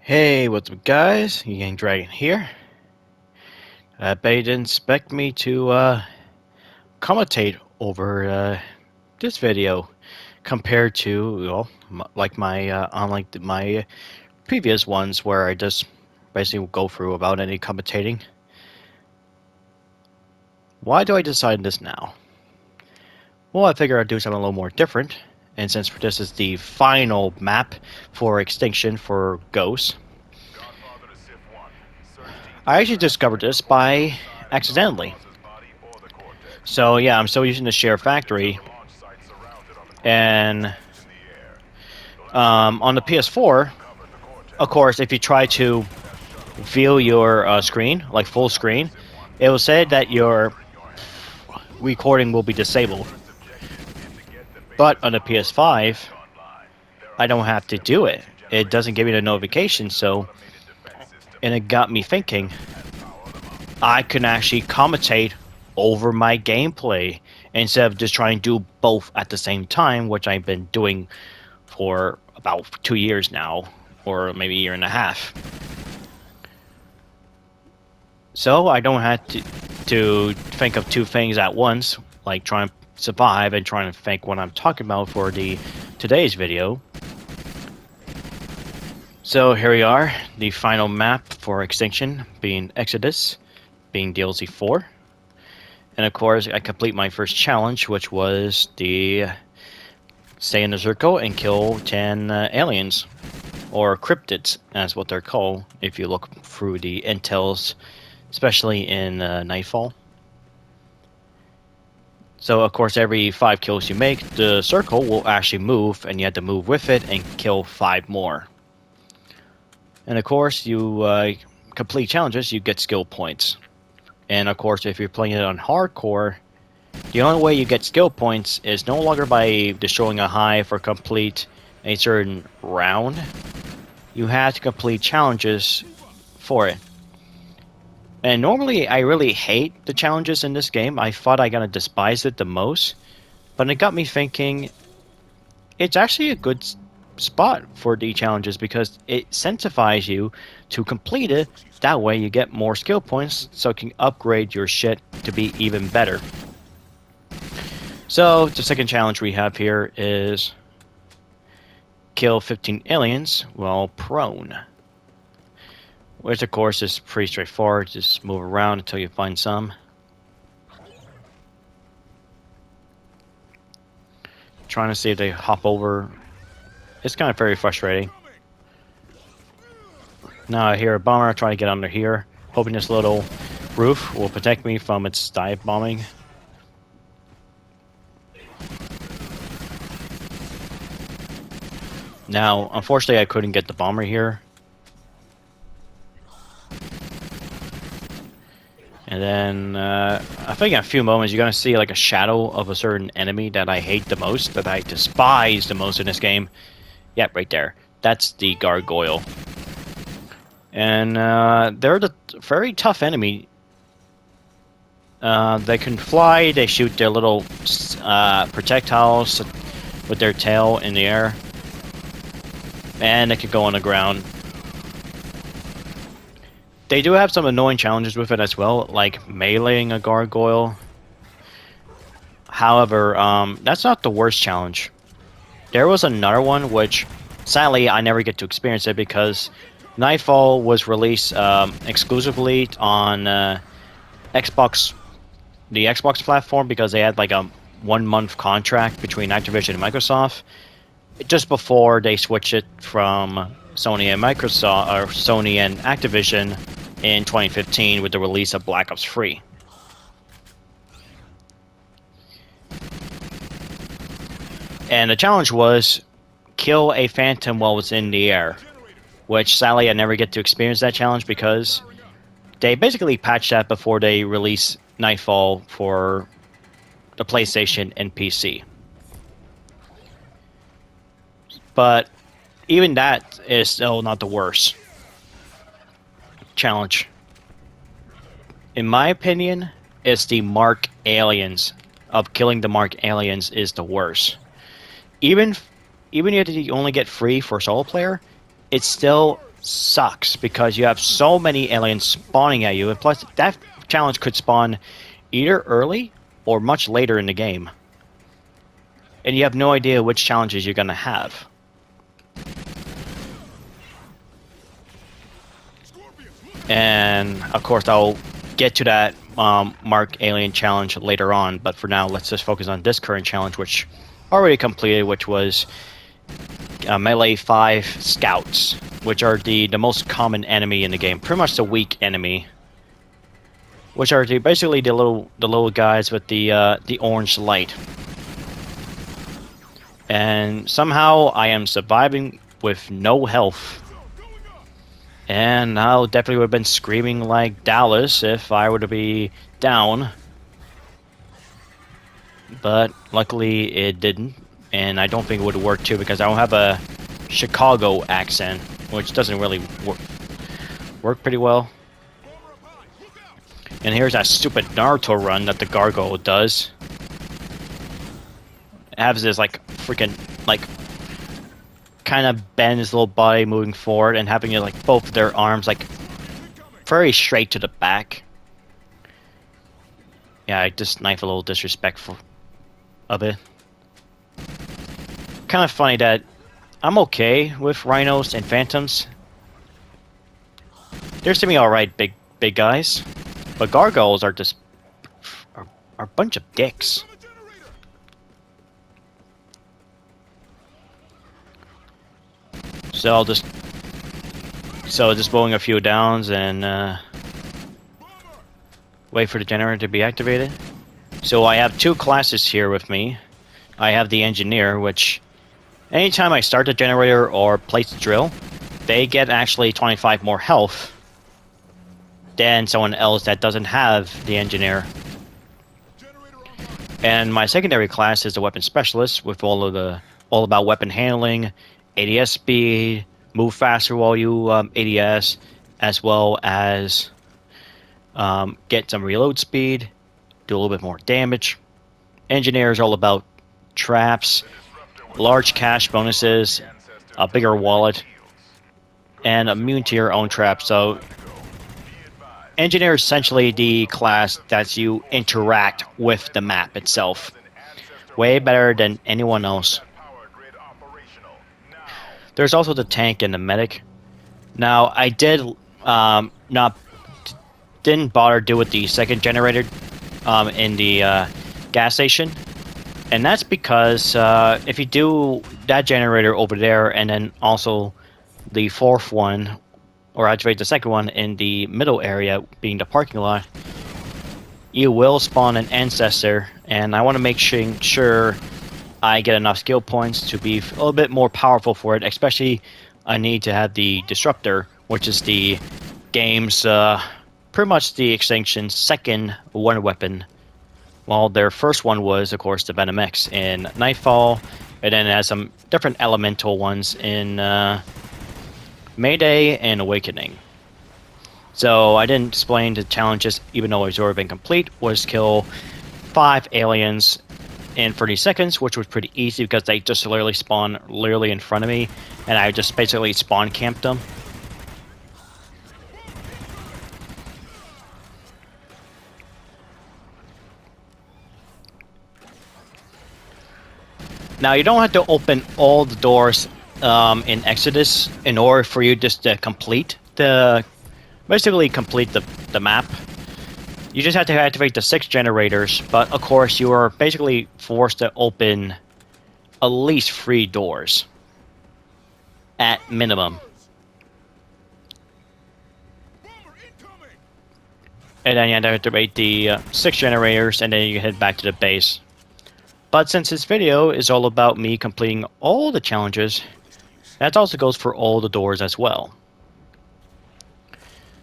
Hey, what's up guys? Yang Dragon here. I bet you didn't expect me to commentate over this video compared to, well, like my unlike my previous ones where I just basically go through without any commentating. Why do I decide this now? Well, I figure I'd do something a little more different, and since this is the final map for Extinction for Ghosts, I actually discovered this by accidentally. So yeah, I'm still using the share factory, and on the PS4, of course, if you try to view your screen, like full screen, it will say that your recording will be disabled. But on the PS5, I don't have to do it. It doesn't give me the notification, and it got me thinking, I can actually commentate over my gameplay instead of just trying to do both at the same time, which I've been doing for about 2 years now, or maybe a year and a half. So I don't have to think of two things at once, like trying to survive and trying to think what I'm talking about for today's video. So here we are, the final map for Extinction, being Exodus, being DLC 4. And of course, I complete my first challenge, which was the stay in the circle and kill 10 aliens, or cryptids, as what they're called, if you look through the intels, especially in Nightfall. So of course, every 5 kills you make, the circle will actually move, and you have to move with it and kill 5 more. And of course, you complete challenges, you get skill points. And of course, if you're playing it on hardcore, the only way you get skill points is no longer by destroying a hive or complete a certain round. You have to complete challenges for it. And normally I really hate the challenges in this game. I thought I gonna despise it the most. But it got me thinking, it's actually a good spot for the challenges because it incentivizes you to complete it. That way you get more skill points so you can upgrade your shit to be even better. So the second challenge we have here is kill 15 aliens while prone. Which of course is pretty straightforward, just move around until you find some. Trying to see if they hop over. It's kind of very frustrating. Now I hear a bomber trying to get under here, hoping this little roof will protect me from its dive bombing. Now, unfortunately I couldn't get the bomber here. And then, I think in a few moments you're gonna see like a shadow of a certain enemy that I hate the most, that I despise the most in this game. Yep, right there. That's the Gargoyle. And they're the very tough enemy. They can fly, they shoot their little projectiles with their tail in the air. And they can go on the ground. They do have some annoying challenges with it as well, like meleeing a gargoyle. However, that's not the worst challenge. There was another one which, sadly, I never get to experience it because Nightfall was released exclusively on Xbox, the Xbox platform, because they had like a 1-month contract between Activision and Microsoft, just before they switched it from Sony and Microsoft, or Sony and Activision, in 2015 with the release of Black Ops 3. And the challenge was kill a phantom while it's in the air, which sadly I never get to experience that challenge because they basically patched that before they release Nightfall for the PlayStation and PC. But even that is still not the worst challenge. In my opinion, it's the Mark aliens. Of killing the Mark aliens is the worst. Even if you only get free for solo player, it still sucks because you have so many aliens spawning at you, and plus that challenge could spawn either early or much later in the game. And you have no idea which challenges you're gonna have. And of course I'll get to that Mark Alien challenge later on, but for now let's just focus on this current challenge, which already completed, which was Melee 5 Scouts, which are the most common enemy in the game, pretty much the weak enemy, which are basically the little guys with the orange light. And somehow I am surviving with no health. And I definitely would have been screaming like Dallas if I were to be down. But luckily it didn't. And I don't think it would work too because I don't have a Chicago accent, which doesn't really work pretty well. And here's that stupid Naruto run that the Gargoyle does. It has this like freaking like kind of bend his little body moving forward and having it like both of their arms like very straight to the back. Yeah, I just knife a little disrespectful of it. Kind of funny that I'm okay with rhinos and phantoms. They're to me alright, big guys. But gargoyles are just are a bunch of dicks. So just bowling a few downs and wait for the generator to be activated. So I have two classes here with me. I have the engineer, which anytime I start the generator or place the drill, they get actually 25 more health than someone else that doesn't have the engineer. And my secondary class is the weapon specialist with all about weapon handling, ADS speed, move faster while you ADS, as well as get some reload speed, do a little bit more damage. Engineer is all about traps, large cash bonuses, a bigger wallet, and immune to your own traps. So engineer is essentially the class that you interact with the map itself. Way better than anyone else. There's also the tank and the medic. Now I didn't bother do with the second generator in the gas station, and that's because if you do that generator over there and then also the fourth one, or activate the second one in the middle area, being the parking lot, you will spawn an ancestor, and I want to make sure I get enough skill points to be a little bit more powerful for it. Especially, I need to have the Disruptor, which is the game's pretty much the Extinction's second one weapon. While their first one was, of course, the Venom X in Nightfall, and then it has some different elemental ones in Mayday and Awakening. So I didn't explain the challenges, even though it's already been complete, was kill 5 aliens in 30 seconds, which was pretty easy because they just literally spawn literally in front of me, and I just basically spawn camped them. Now you don't have to open all the doors in Exodus in order for you just to complete the map. You just have to activate the 6 generators, but of course you are basically forced to open at least 3 doors at minimum. And then you have to activate the 6 generators, and then you head back to the base. But since this video is all about me completing all the challenges, that also goes for all the doors as well.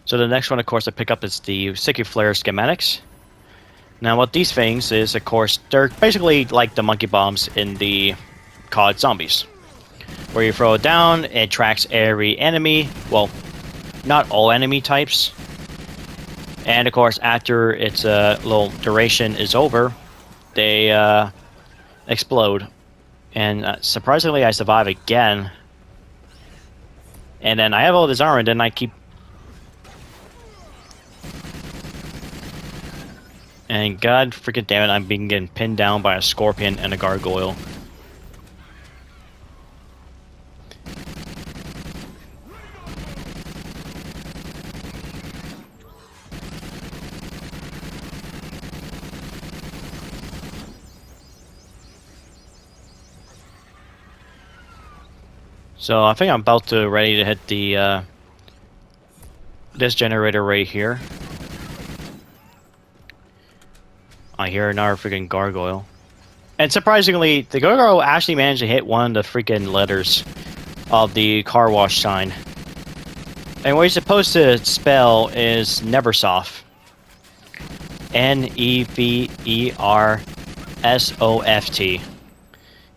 So the next one, of course, I pick up is the Sticky Flare Schematics. Now what these things is, of course, they're basically like the monkey bombs in the COD Zombies. Where you throw it down, it tracks every enemy, well, not all enemy types. And of course, after its little duration is over, they explode. And surprisingly, I survive again. And then I have all this armor, and then I keep... And god freaking damn it, I'm being getting pinned down by a scorpion and a gargoyle. So I think I'm about to ready to hit the this generator right here. I hear another freaking gargoyle. And surprisingly, the gargoyle actually managed to hit one of the freaking letters of the car wash sign. And what he's supposed to spell is Neversoft. Neversoft.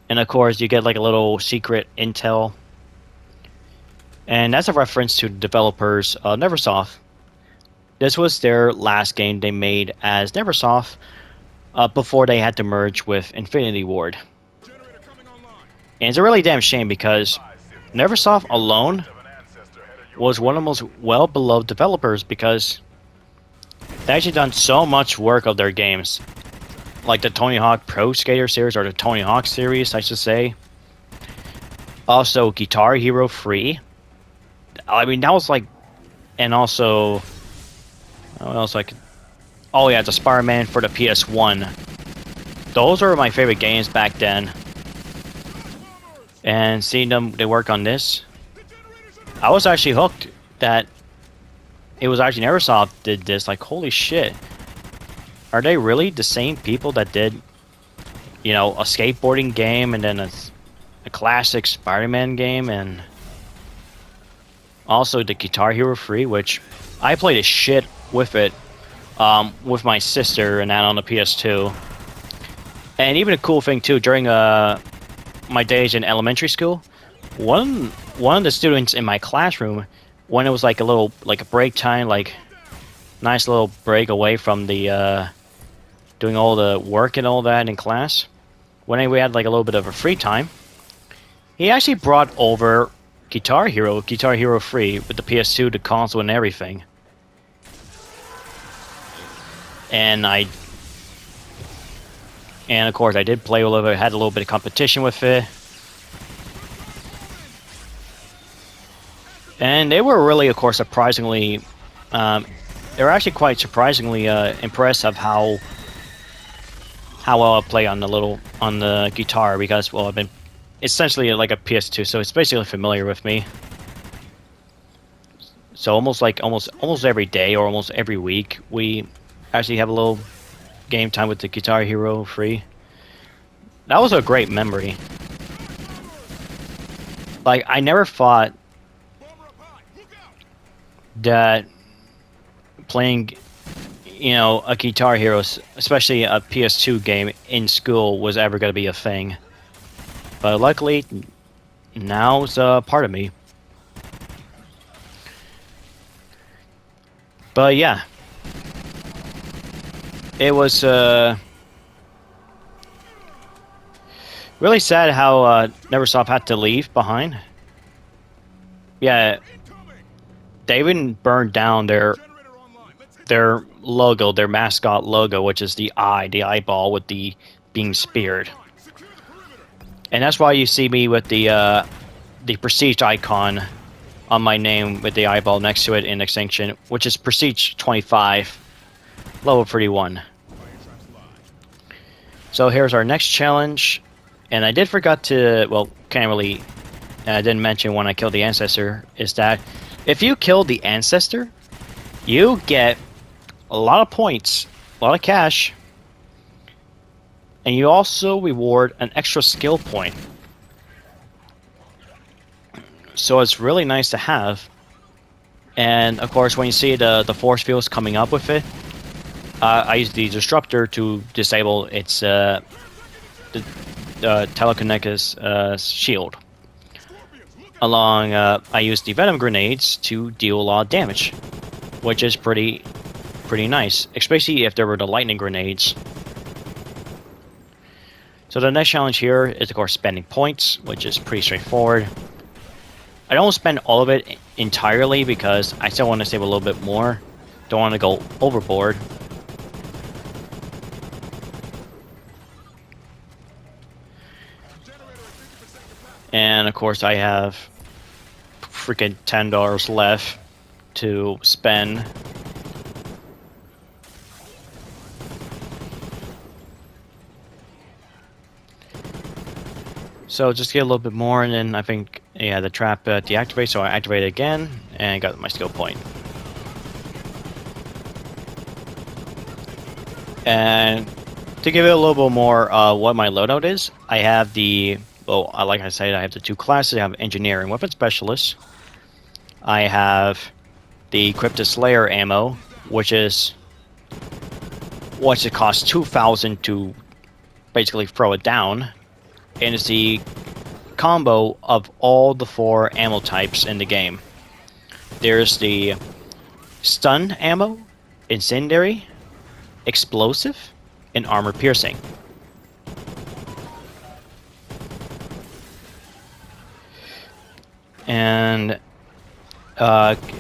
And of course, you get like a little secret intel. And that's a reference to the developers of Neversoft. This was their last game they made as Neversoft before they had to merge with Infinity Ward. And it's a really damn shame because Neversoft alone was one of the most well-beloved developers because they actually done so much work of their games. Like the Tony Hawk Pro Skater series, or the Tony Hawk series, I should say. Also, Guitar Hero 3. I mean, that was like... And also... What else I could... Oh yeah, the Spider-Man for the PS1. Those were my favorite games back then. And seeing them, they work on this. I was actually hooked that it was actually Neversoft did this. Like, holy shit. Are they really the same people that did, you know, a skateboarding game and then a classic Spider-Man game and also the Guitar Hero 3, which I played a shit with it with my sister and that on the PS2. And even a cool thing too, during my days in elementary school, one of the students in my classroom, when it was like a break time, like nice little break away from the doing all the work and all that in class, when we had like a little bit of a free time, he actually brought over Guitar Hero 3 with the PS2, the console, and everything. And of course I did play a little bit, had a little bit of competition with it. And they were really, of course, surprisingly, they were actually quite surprisingly impressed of how well I play on the guitar, because, well, I've been essentially like a PS2, so it's basically familiar with me. So almost every day or almost every week, we actually have a little game time with the Guitar Hero 3. That was a great memory. Like, I never thought that playing, you know, a Guitar Hero, especially a PS2 game in school, was ever going to be a thing. But luckily, now it's a part of me. But yeah, it was really sad how Neversoft had to leave behind. Yeah, they even burned down their logo, their mascot logo, which is the eyeball with the being speared. And that's why you see me with the prestige icon on my name with the eyeball next to it in Extinction, which is prestige 25, level 31. So here's our next challenge, and I did forget to, well, can't really, and I didn't mention when I killed the ancestor, is that if you kill the ancestor, you get a lot of points, a lot of cash, and you also reward an extra skill point. So it's really nice to have. And of course, when you see the force fields coming up with it, I use the disruptor to disable its telekinesis shield. I use the venom grenades to deal a lot of damage, which is pretty nice, especially if there were the lightning grenades. So the next challenge here is, of course, spending points, which is pretty straightforward. I don't spend all of it entirely because I still want to save a little bit more. Don't want to go overboard. And of course I have freaking $10 left to spend. So just get a little bit more, and then I think, yeah, the trap deactivates, so I activate it again, and got my skill point. And to give it a little bit more what my loadout is, I have the, well, like I said, I have the two classes. I have Engineer and Weapon Specialist. I have the Cryptic Slayer ammo, which it costs 2,000 to basically throw it down. And it's the combo of all the 4 ammo types in the game. There's the stun ammo, incendiary, explosive, and armor piercing. And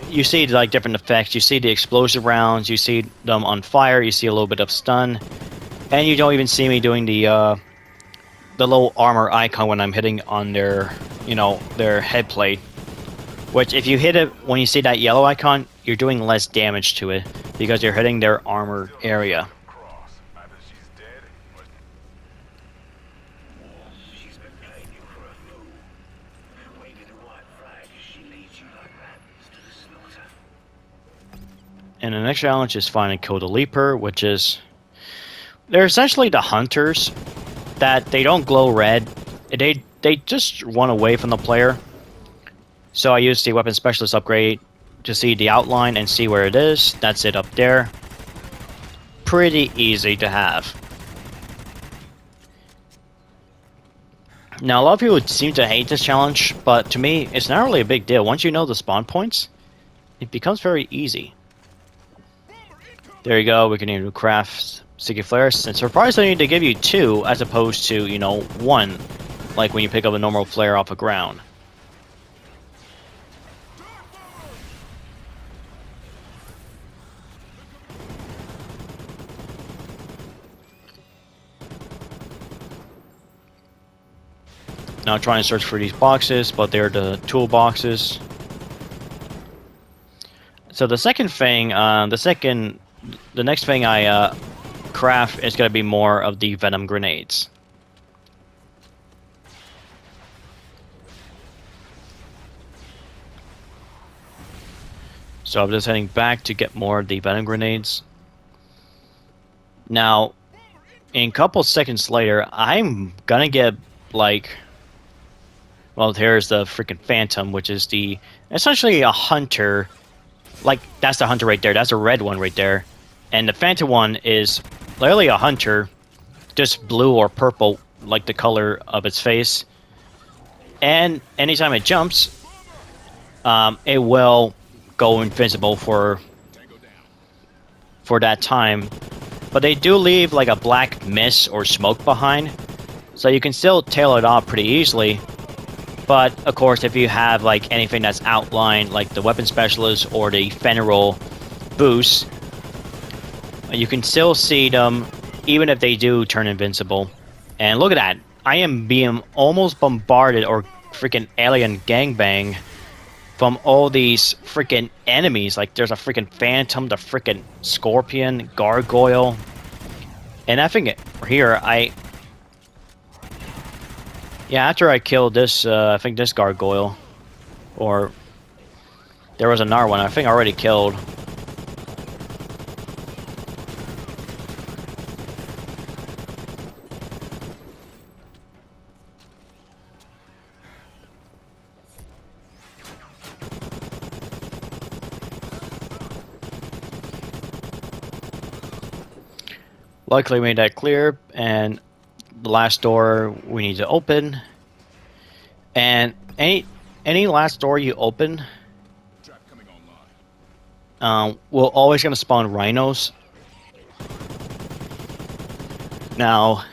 you see like different effects. You see the explosive rounds, you see them on fire, you see a little bit of stun, and you don't even see me doing the little armor icon when I'm hitting on their, their head plate. Which, if you hit it when you see that yellow icon, you're doing less damage to it because you're hitting their armor area. And the next challenge is find and kill the Leaper, which is, they're essentially the hunters that they don't glow red. They just run away from the player. So I use the Weapon Specialist upgrade to see the outline and see where it is. That's it up there. Pretty easy to have. Now, a lot of people seem to hate this challenge, but to me, it's not really a big deal. Once you know the spawn points, it becomes very easy. There you go, we can even craft sticky flares. And surprisingly, they give you 2 as opposed to, 1, like when you pick up a normal flare off the ground. Now trying to search for these boxes, but they're the tool boxes. So the second thing, the next thing I craft is going to be more of the venom grenades. So I'm just heading back to get more of the venom grenades. Now, in a couple seconds later, I'm gonna get like, well, here's the freaking Phantom, which is essentially a hunter. Like, that's the hunter right there. That's a red one right there. And the Phantom one is literally a hunter, just blue or purple, like the color of its face. And anytime it jumps, it will go invisible for that time. But they do leave like a black mist or smoke behind, so you can still tail it off pretty easily. But of course, if you have like anything that's outlined, like the Weapon Specialist or the Federal boost, you can still see them even if they do turn invincible. And look at that, I am being almost bombarded or freaking alien gangbang from all these freaking enemies. Like, there's a freaking Phantom, the freaking Scorpion, Gargoyle. And I think here, yeah, after I killed this, I think this Gargoyle, or there was another one I think I already killed. Luckily made that clear, and the last door we need to open. And any last door you open, we're always gonna spawn rhinos. Now,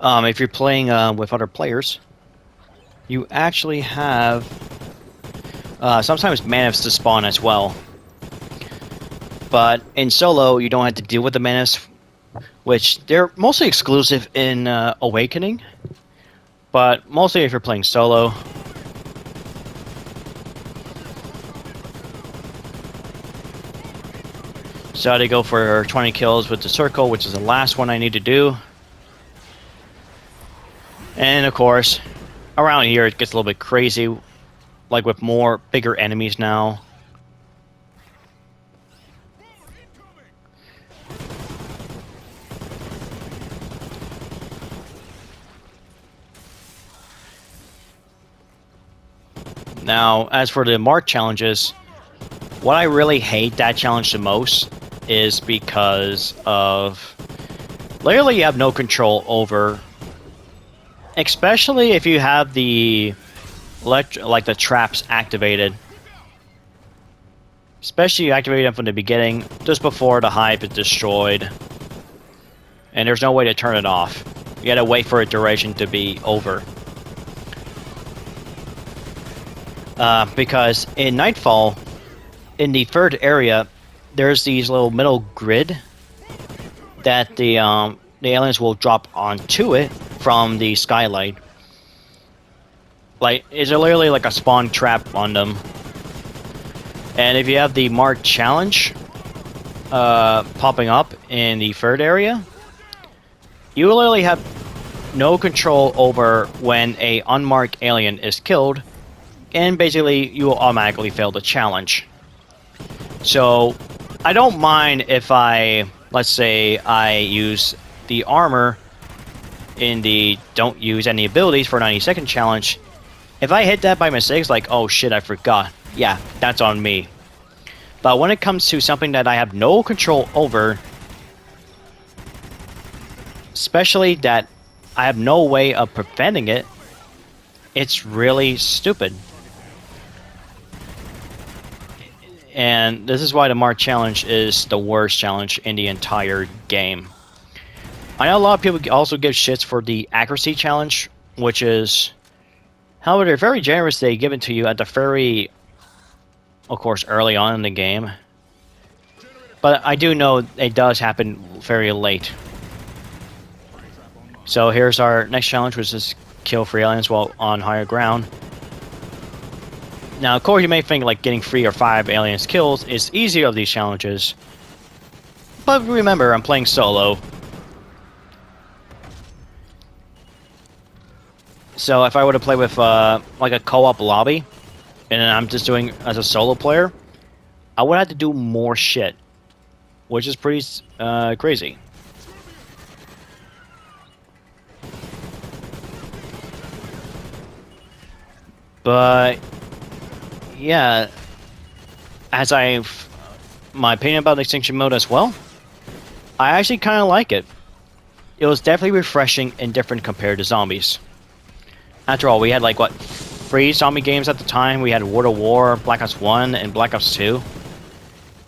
if you're playing with other players, you actually have Sometimes mammoths to spawn as well. But in solo, you don't have to deal with the mammoths, which they're mostly exclusive in Awakening. But mostly if you're playing solo. So I had to go for 20 kills with the circle, which is the last one I need to do. And of course, around here it gets a little bit crazy, like with more bigger enemies now. Now, as for the Mark challenges, what I really hate that challenge the most is because of literally you have no control over, especially if you have the like the traps activated. Especially you activate them from the beginning, just before the hive is destroyed. And there's no way to turn it off. You gotta wait for a duration to be over. Because in Nightfall, in the third area, there's these little middle grid that the aliens will drop onto it from the skylight. Like, it's literally like a spawn trap on them. And if you have the marked challenge popping up in the third area, you literally have no control over when a unmarked alien is killed, and basically you will automatically fail the challenge. So I don't mind if let's say I use the armor in the don't use any abilities for 90-second challenge. If I hit that by mistake, it's like, oh shit, I forgot. Yeah, that's on me. But when it comes to something that I have no control over, especially that I have no way of preventing it, it's really stupid. And this is why the Mark challenge is the worst challenge in the entire game. I know a lot of people also give shits for the accuracy challenge, which is, however, they're very generous. They give it to you at the very, of course, early on in the game. But I do know it does happen very late. So here's our next challenge, which is kill 3 aliens while on higher ground. Now, of course, you may think like getting 3 or 5 aliens kills is easier of these challenges. But remember, I'm playing solo. So if I were to play with like a co-op lobby, and I'm just doing as a solo player, I would have to do more shit, which is pretty crazy. But yeah, as my opinion about the Extinction mode as well, I actually kind of like it. It was definitely refreshing and different compared to zombies. After all, we had like what, 3 zombie games at the time. We had World of War, Black Ops 1, and Black Ops 2.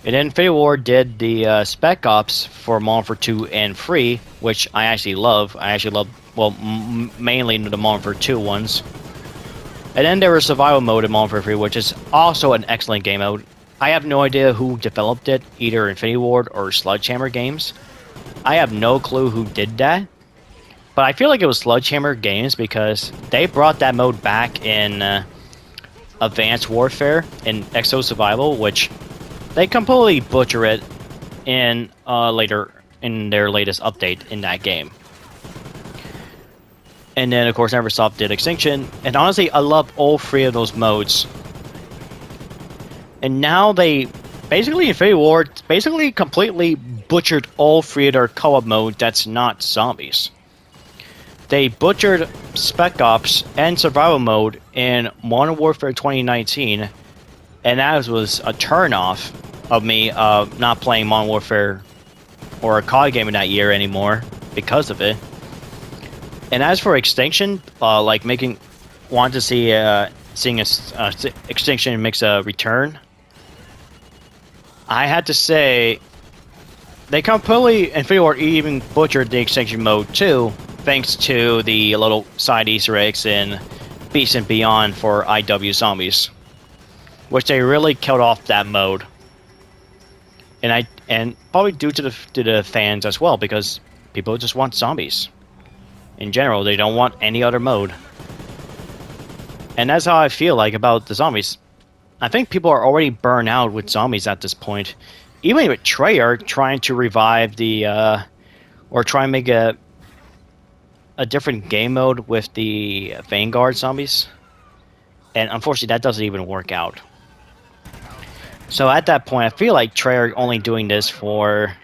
And then Infinity War did the Spec Ops for Modern Warfare 2 and 3, which I actually love. I actually love, well, mainly the Modern Warfare 2 ones. And then there was Survival Mode in Modern Warfare 3, which is also an excellent game mode. I have no idea who developed it, either Infinity Ward or Sledgehammer Games. I have no clue who did that. But I feel like it was Sledgehammer Games because they brought that mode back in Advanced Warfare in Exo Survival, which they completely butcher it in later in their latest update in that game. And then, of course, Neversoft did Extinction. And honestly, I love all 3 of those modes. And now they, basically, Infinity Ward, basically completely butchered all 3 of their co-op mode that's not zombies. They butchered Spec Ops and Survival Mode in Modern Warfare 2019. And that was a turn-off of me not playing Modern Warfare or a COD game in that year anymore because of it. And as for Extinction, like want to see seeing Extinction makes a return, I had to say they completely Infinity Ward even butchered the Extinction mode too, thanks to the little side Easter eggs in Beast and Beyond for IW Zombies. which they really killed off that mode. And probably due to the fans as well, because people just want zombies. In general, they don't want any other mode. And that's how I feel like about the zombies. I think people are already burned out with zombies at this point. Even with Treyarch trying to revive the or try and make a different game mode with the Vanguard zombies. And unfortunately that doesn't even work out. So at that point I feel like Treyarch only doing this for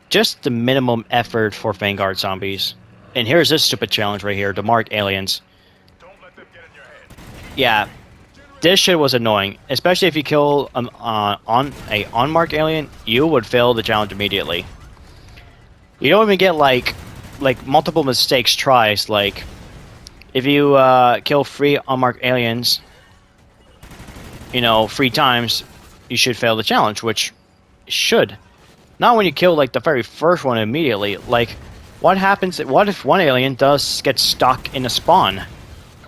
just the minimum effort for Vanguard zombies. And here's this stupid challenge right here, the Mark Aliens. Yeah, this shit was annoying, especially if you kill on a unmarked alien, you would fail the challenge immediately. You don't even get like multiple mistakes tries. Like if you kill 3 unmarked aliens, you know, 3 times, you should fail the challenge, which should. Not when you kill like the very first one immediately. Like, what happens? What if one alien does get stuck in a spawn?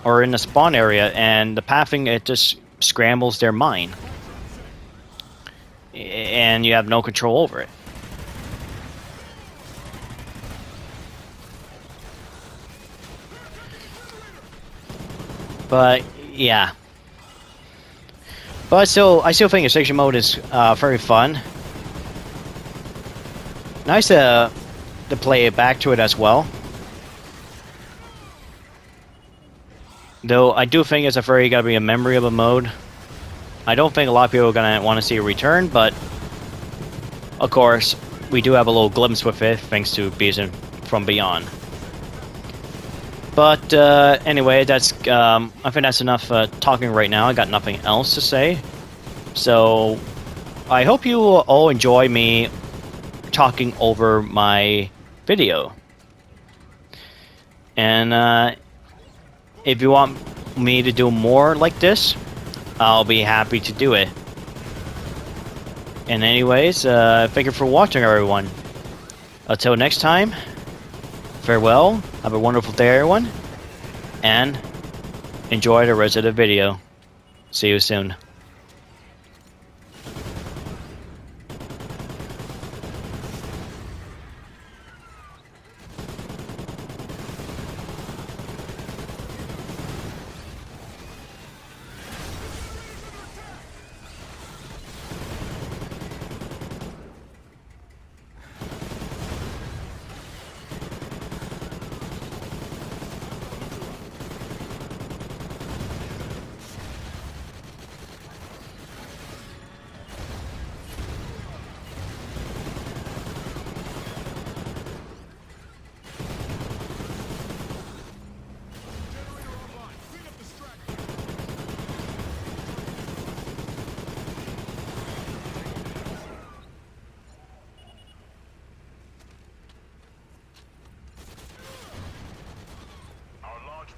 Or in the spawn area, and the pathing, it just scrambles their mine. And you have no control over it. But, yeah. But I still think Extinction mode is very fun. Nice to play it back to it as well. Though I do think it's gotta be a memory of a mode. I don't think a lot of people are gonna want to see a return, but of course we do have a little glimpse with it thanks to Beast from Beyond. But anyway, that's I think that's enough talking right now. I got nothing else to say. So I hope you all enjoy me talking over my video. And if you want me to do more like this, I'll be happy to do it. And anyways, thank you for watching, everyone. Until next time, farewell, have a wonderful day, everyone, and enjoy the rest of the video. See you soon.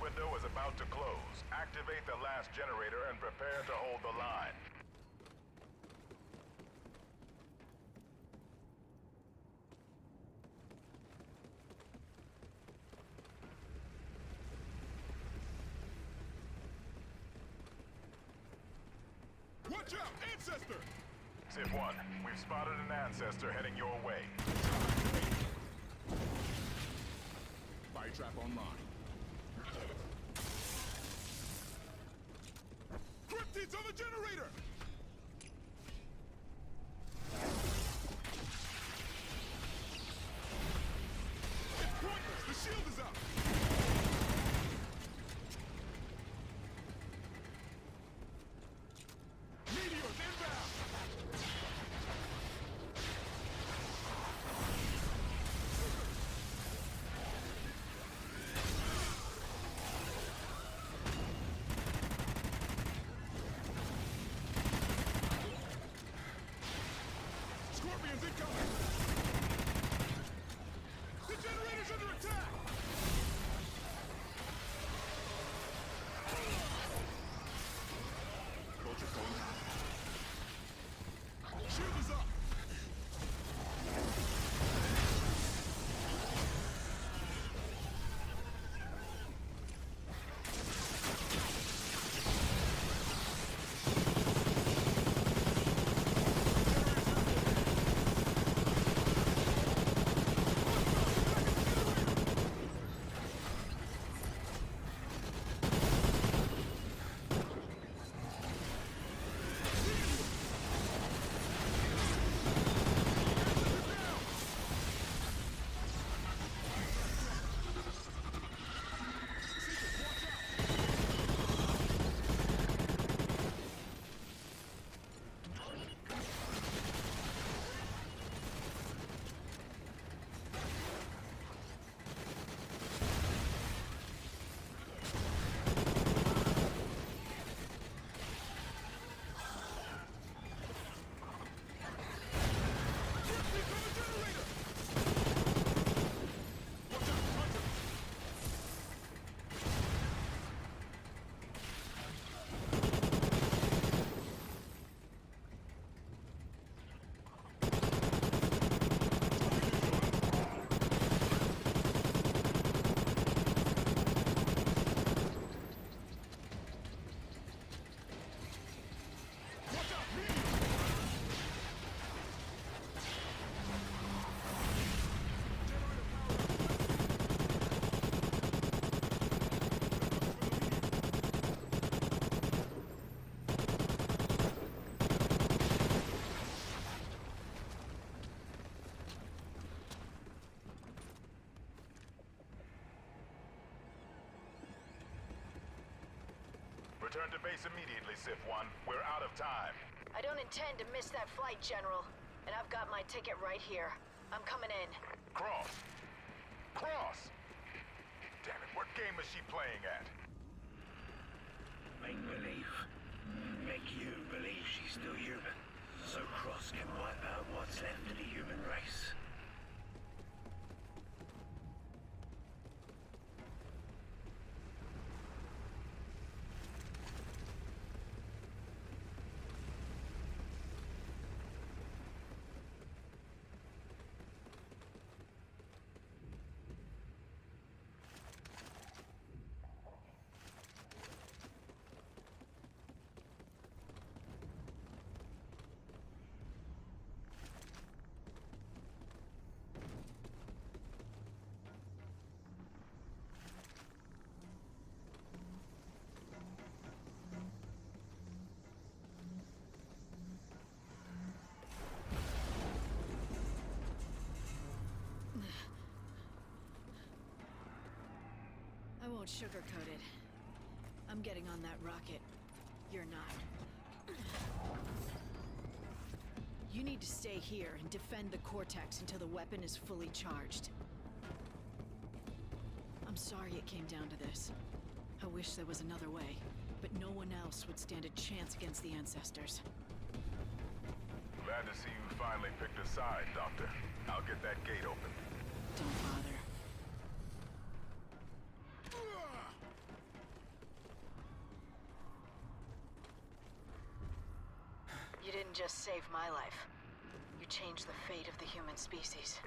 Window is about to close. Activate the last generator and prepare to hold the line. Watch out, ancestor! Civ 1, we've spotted an ancestor heading your way. Fire trap online. Cryptids on the generator! It's pointless! The shield is up! Meteors inbound! Scorpions incoming! The generator's under attack! Vulture's going down. Shield is up! Return to base immediately, Sif 1. We're out of time. I don't intend to miss that flight, General. And I've got my ticket right here. I'm coming in. Cross! Cross! Damn it, what game is she playing at? Make believe. Make you believe she's still human. So Cross can wipe out what's left of the human race. I won't sugarcoat it. I'm getting on that rocket. You're not. You need to stay here and defend the Cortex until the weapon is fully charged. I'm sorry it came down to this. I wish there was another way, but no one else would stand a chance against the Ancestors. Glad to see you finally picked a side, Doctor. I'll get that gate open. Don't bother. You didn't just save my life. You changed the fate of the human species.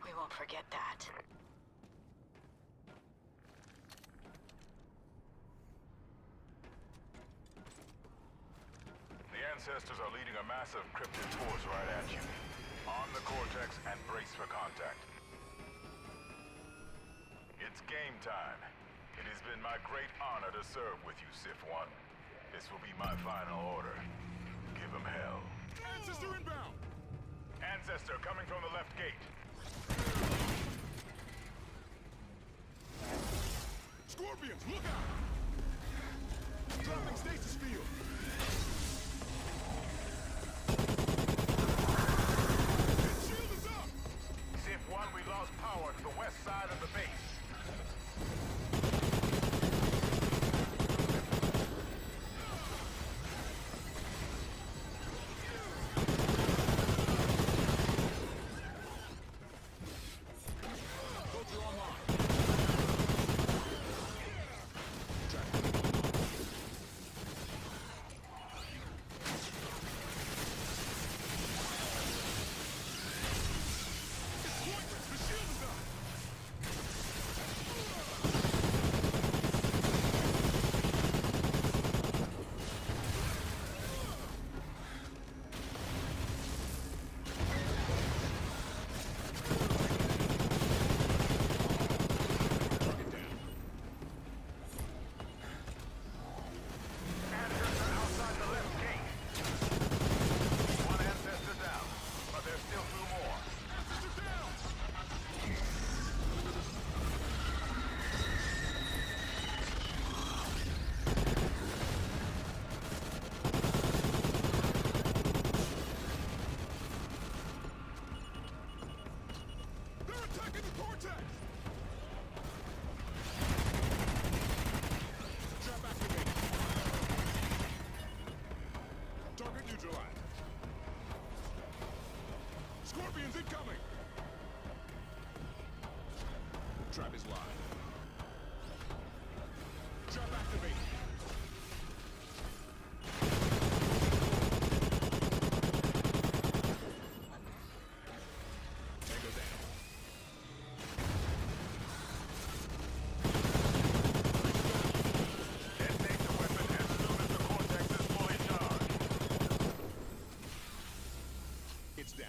We won't forget that. The Ancestors are leading a massive cryptid force right at you. Arm the Cortex and brace for contact. It's game time. It has been my great honor to serve with you, Sif 1. This will be my final order. Give them hell. Ancestor inbound! Ancestor coming from the left gate. Scorpions, look out! Dropping stasis field! Shield is up! Sif 1, we lost power to the west side of the base. Target neutralized. Scorpions incoming! Trap is live. Trap activated. Tango down. Detonate the weapon as soon as the Cortex is fully charged. It's down.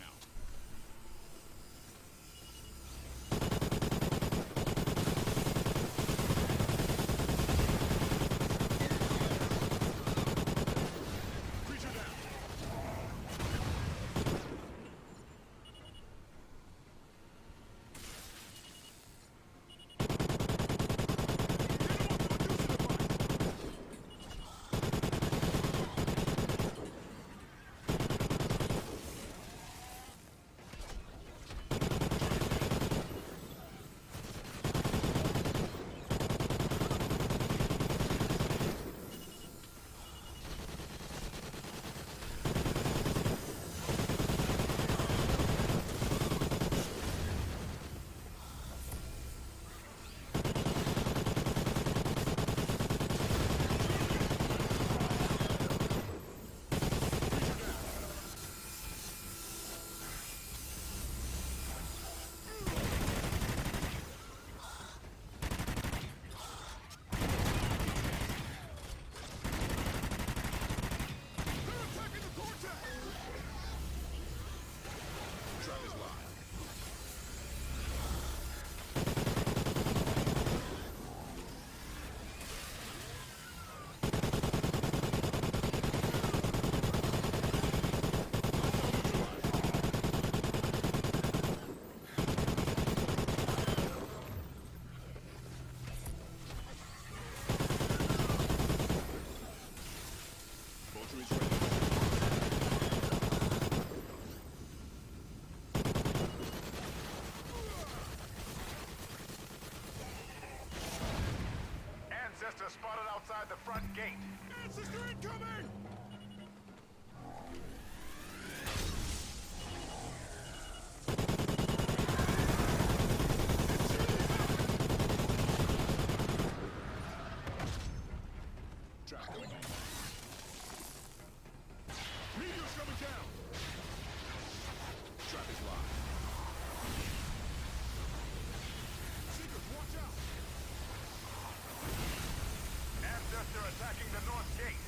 spotted outside the front gate. Ancestor incoming! Trap coming on. Meteor's coming down! Trap is live. Seekers, watch out! Ancestor attacking the north gate.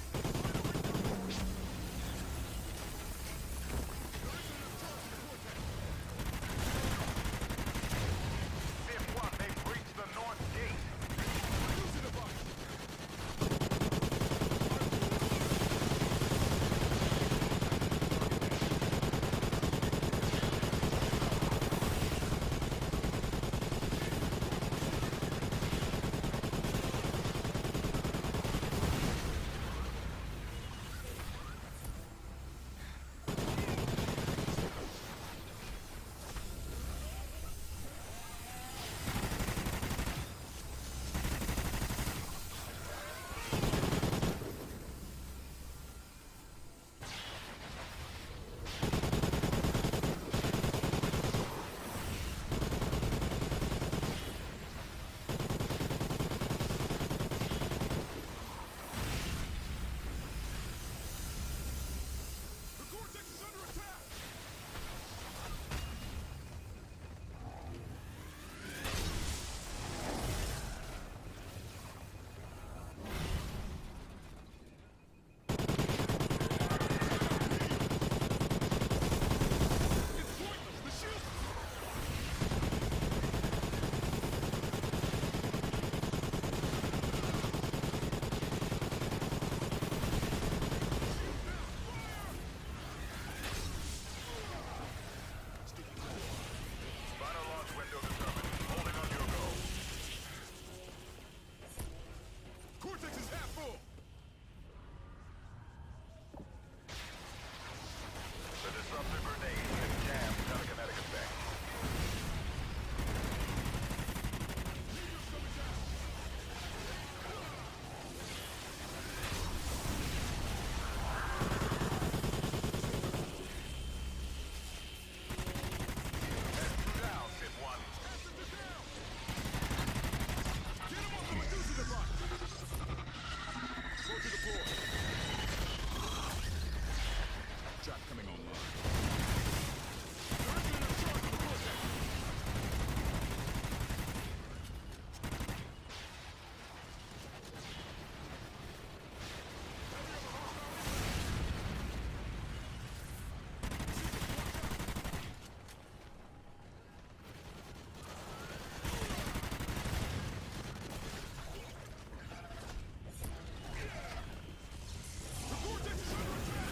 Civ 1, they've breached the north gate. Losing the bus! The Cortex is under attack! It's pointless! The shield... Final launch window determined. Holding on your go. Cortex is half full! The disruptor grenade can jam telekinetic effect. Meteor's coming down! Down, Civ 1. Ancestor down! Get him off the Medusa device! Slow to deploy. Trap coming online. There isn't enough charge for the Cortex! The Cortex is under attack!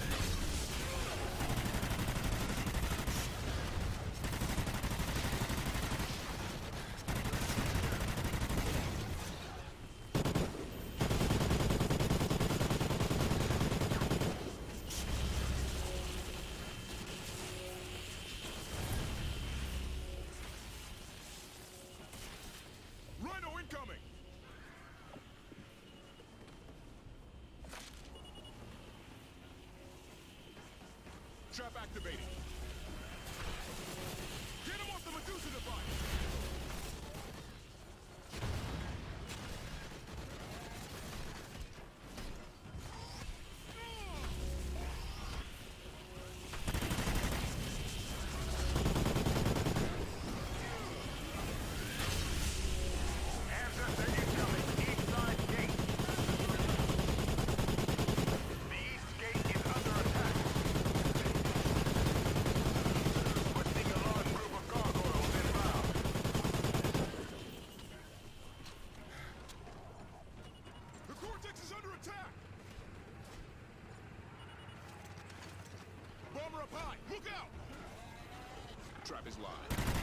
Rhino incoming! Trap activated. Get him off the Medusa device! Ancestor incoming. East side gate. The east gate is under attack. Witnessing a large group of gargoyles inbound. The Cortex is under attack! Bomber up high! Look out! Trap is live.